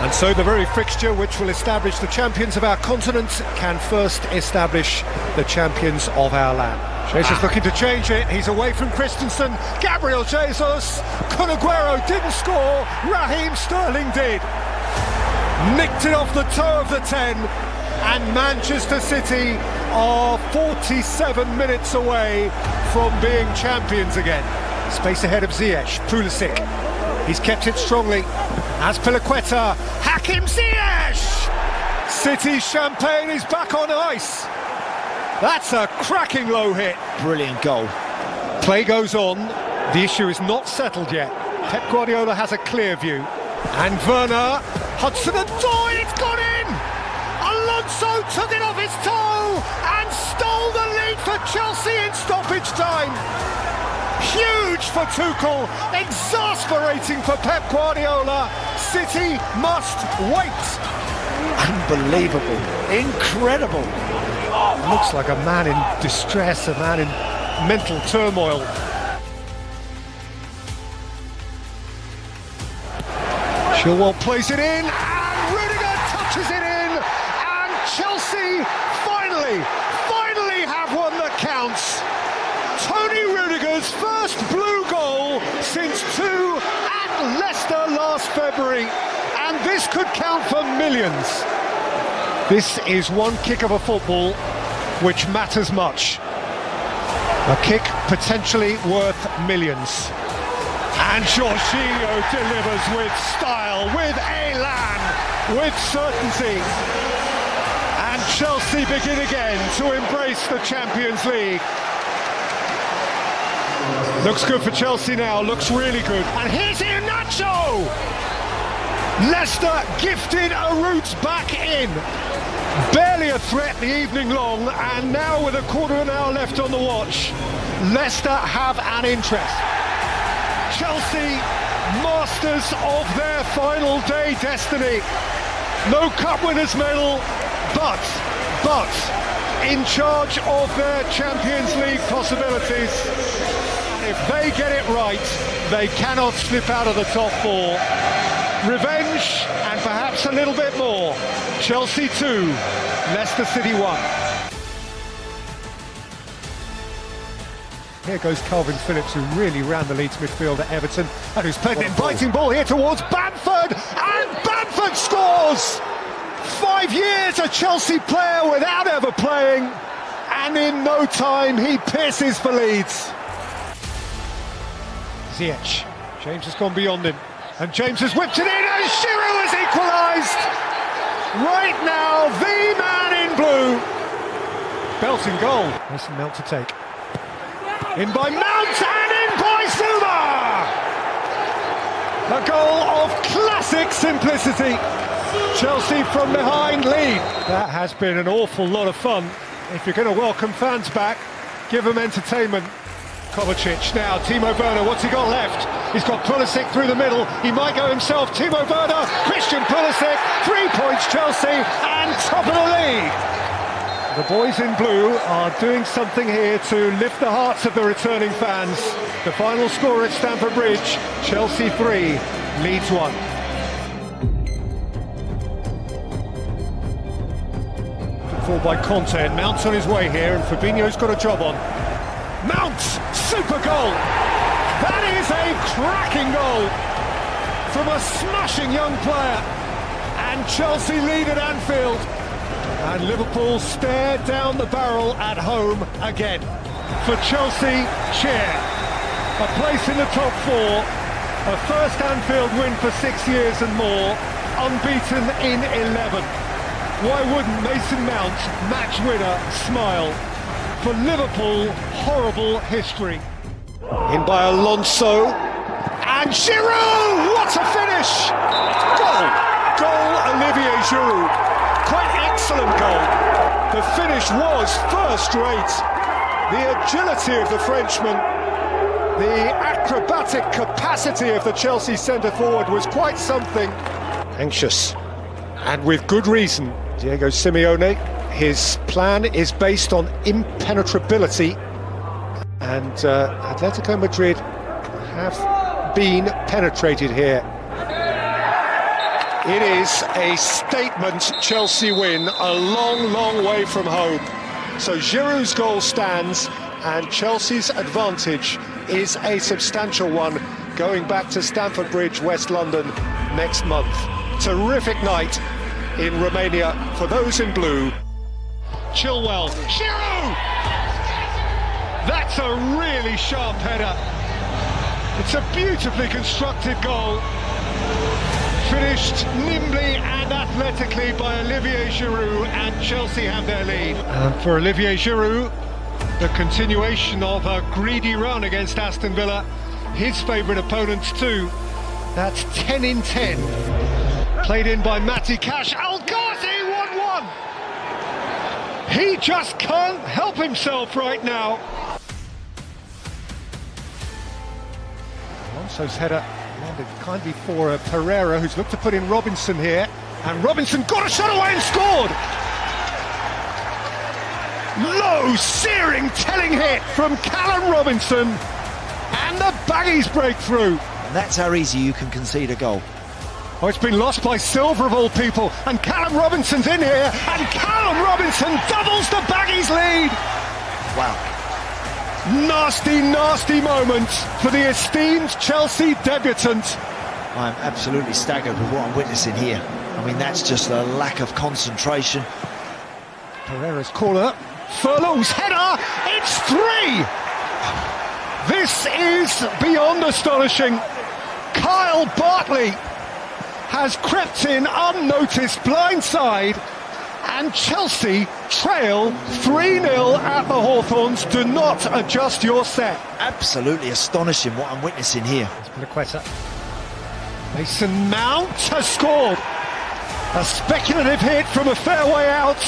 And so the very fixture which will establish the champions of our continent can first establish the champions of our land. Jesus looking to change it, he's away from Christensen, Gabriel Jesus, Kun Aguero didn't score, Raheem Sterling did. Nicked it off the toe of the 10, and Manchester City are 47 minutes away from being champions again. Space ahead of Ziyech, Pulisic, he's kept it strongly. Azpilicueta, Hakim Ziyech! City champagne is back on ice. That's a cracking low hit. Brilliant goal. Play goes on. The issue is not settled yet. Pep Guardiola has a clear view. And Werner, Hudson-Odoi, it's gone in! Alonso took it off his toe and stole the lead for Chelsea in stoppage time. Huge for Tuchel, exasperating for Pep Guardiola. City must wait. Unbelievable, incredible. Looks like a man in distress, a man in mental turmoil. Chilwell plays it in, and Rudiger touches it in, and Chelsea finally have one that counts. Tony Rudiger's first blue goal since 2 at Leicester last February, and this could count for millions. This is one kick of a football which matters much. A kick potentially worth millions. And Jorginho delivers with style, with élan, with certainty. And Chelsea begin again to embrace the Champions League. Looks good for Chelsea now, looks really good. And here's Iheanacho! Leicester gifted a route back in. Barely a threat the evening long, and now with a quarter of an hour left on the watch, Leicester have an interest. Chelsea, masters of their final day destiny. No cup winners medal, but in charge of their Champions League possibilities. If they get it right, they cannot slip out of the top four. Revenge, and perhaps a little bit more. Chelsea 2, Leicester City 1. Here goes Calvin Phillips, who really ran the Leeds midfield at Everton, and who's played an inviting ball here towards Bamford, and Bamford scores! 5 years a Chelsea player without ever playing, and in no time he pierces for Leeds. Ziyech, James has gone beyond him, and James has whipped it in, and Giroud has equalised! Right now, the man in blue. Belting goal. Mason Mount to take. In by Mount, and in by Zuma! A goal of classic simplicity. Chelsea from behind lead. That has been an awful lot of fun. If you're going to welcome fans back, give them entertainment. Kovacic now, Timo Werner, what's he got left? He's got Pulisic through the middle, he might go himself, Timo Werner, Christian Pulisic, 3 points Chelsea, and top of the league. The boys in blue are doing something here to lift the hearts of the returning fans. The final score at Stamford Bridge, Chelsea 3, Leeds 1. Ball by Conte, and Mount's on his way here, and Fabinho's got a job on. Mount! Super goal! That is a cracking goal from a smashing young player. And Chelsea lead at Anfield. And Liverpool stare down the barrel at home again. For Chelsea, cheer. A place in the top four. A first Anfield win for 6 years and more. Unbeaten in 11. Why wouldn't Mason Mount, match winner, smile? For Liverpool, horrible history. In by Alonso, and Giroud! What a finish! Goal! Goal, Olivier Giroud. Quite excellent goal. The finish was first rate. The agility of the Frenchman, the acrobatic capacity of the Chelsea centre-forward was quite something. Anxious, and with good reason. Diego Simeone, his plan is based on impenetrability, and Atletico Madrid have been penetrated here. It is a statement Chelsea win, a long, long way from home. So Giroud's goal stands, and Chelsea's advantage is a substantial one, going back to Stamford Bridge, West London, next month. Terrific night in Romania for those in blue. Chilwell, Giroud! That's a really sharp header. It's a beautifully constructed goal, finished nimbly and athletically by Olivier Giroud, and Chelsea have their lead. And for Olivier Giroud, the continuation of a greedy run against Aston Villa, his favourite opponents too. That's 10 in 10. Played in by Matty Cash. Al Ghazi 1-1. He just can't help himself right now. Alonso's header landed kindly for Pereira, who's looked to put in Robinson here, and Robinson got a shot away and scored! Low, searing, telling hit from Callum Robinson, and the baggies break through. And that's how easy you can concede a goal. Oh, it's been lost by Silva of all people, and Callum Robinson's in here, and Callum Robinson doubles the baggies lead! Wow. Nasty, nasty moment for the esteemed Chelsea debutant. I'm absolutely staggered with what I'm witnessing here. I mean, that's just a lack of concentration. Pereira's corner, Furlong's header, it's 3! This is beyond astonishing. Kyle Bartley has crept in unnoticed, blindside, and Chelsea trail 3-0 at the Hawthorns. Do not adjust your set. Absolutely astonishing what I'm witnessing here. Mason Mount has scored. A speculative hit from a fair way out.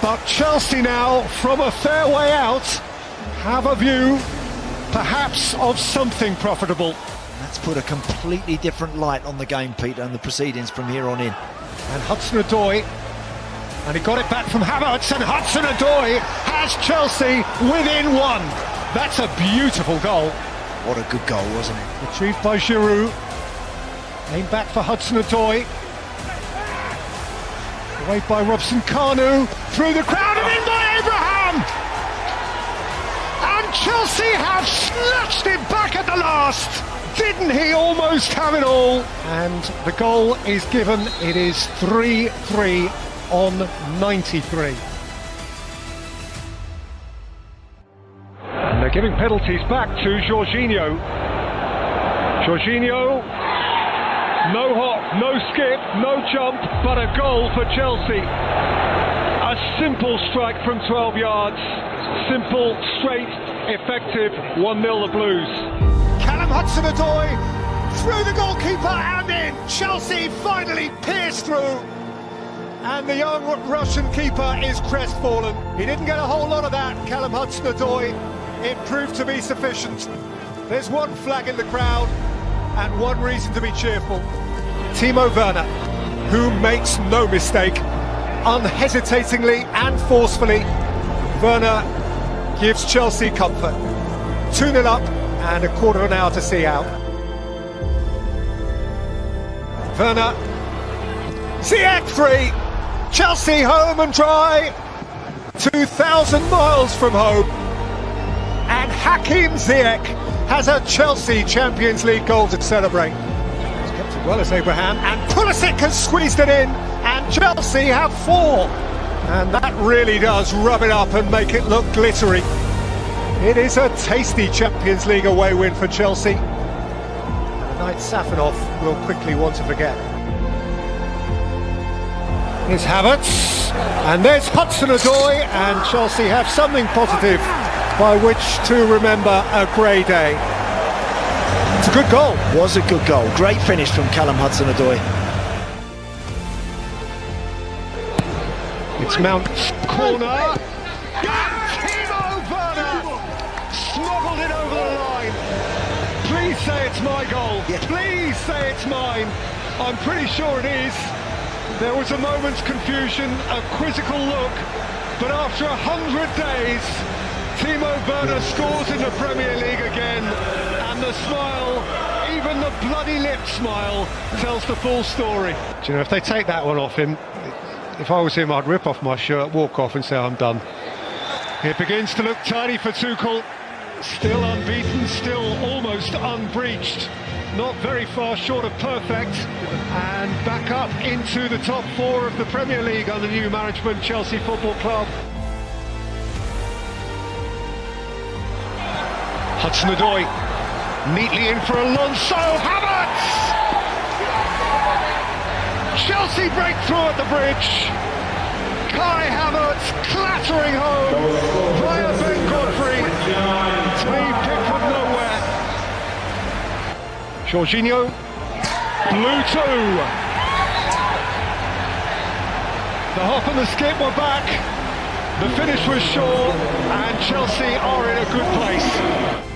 But Chelsea now, from a fair way out, have a view, perhaps, of something profitable. That's put a completely different light on the game, Peter, and the proceedings from here on in. And Hudson-Odoi, and he got it back from Havertz, and Hudson-Odoi has Chelsea within 1. That's a beautiful goal. What a good goal, wasn't it? Retrieved by Giroud. Aimed back for Hudson-Odoi. Away by Robson-Kanu, through the crowd and in by Abraham! And Chelsea have snatched it back at the last! Didn't he almost have it all? And the goal is given. It is 3-3 on 93. And they're giving penalties back to Jorginho. Jorginho, no hop, no skip, no jump, but a goal for Chelsea. A simple strike from 12 yards. Simple, straight, effective, 1-0 the Blues. Callum Hudson-Odoi through the goalkeeper and in. Chelsea finally pierced through. And the young Russian keeper is crestfallen. He didn't get a whole lot of that, Callum Hudson-Odoi. It proved to be sufficient. There's one flag in the crowd and one reason to be cheerful. Timo Werner, who makes no mistake, unhesitatingly and forcefully, Werner gives Chelsea comfort. 2-0 up and a quarter of an hour to see out. Werner, Ziyech free, Chelsea home and dry, 2,000 miles from home, and Hakim Ziyech has a Chelsea Champions League goal to celebrate. He's kept it well as Abraham, and Pulisic has squeezed it in, and Chelsea have 4. And that really does rub it up and make it look glittery. It is a tasty Champions League away win for Chelsea. A night Safanov will quickly want to forget. Here's Havertz, and there's Hudson-Odoi, and Chelsea have something positive by which to remember a grey day. It's a good goal. Was a good goal. Great finish from Callum Hudson-Odoi. It's Mount's corner. Timo Werner smuggled it over the line. Please say it's my goal. Yeah. Please say it's mine. I'm pretty sure it is. There was a moment's confusion, a quizzical look, but after 100 days, Timo Werner scores in the Premier League again, and the smile, even Even the bloody lip smile tells the full story. Do you know, if they take that one off him, if I was him, I'd rip off my shirt, walk off and say I'm done. It begins to look tidy for Tuchel. Still unbeaten, still almost unbreached. Not very far short of perfect. And back up into the top four of the Premier League under new management, Chelsea Football Club. Hudson-Odoi neatly in for Alonso. Havertz! Chelsea break through at the bridge. Kai Havertz clattering home via Ben Godfrey to leave Pickford nowhere. Jorginho blew two. The hop and the skip were back. The finish was sure, and Chelsea are in a good place.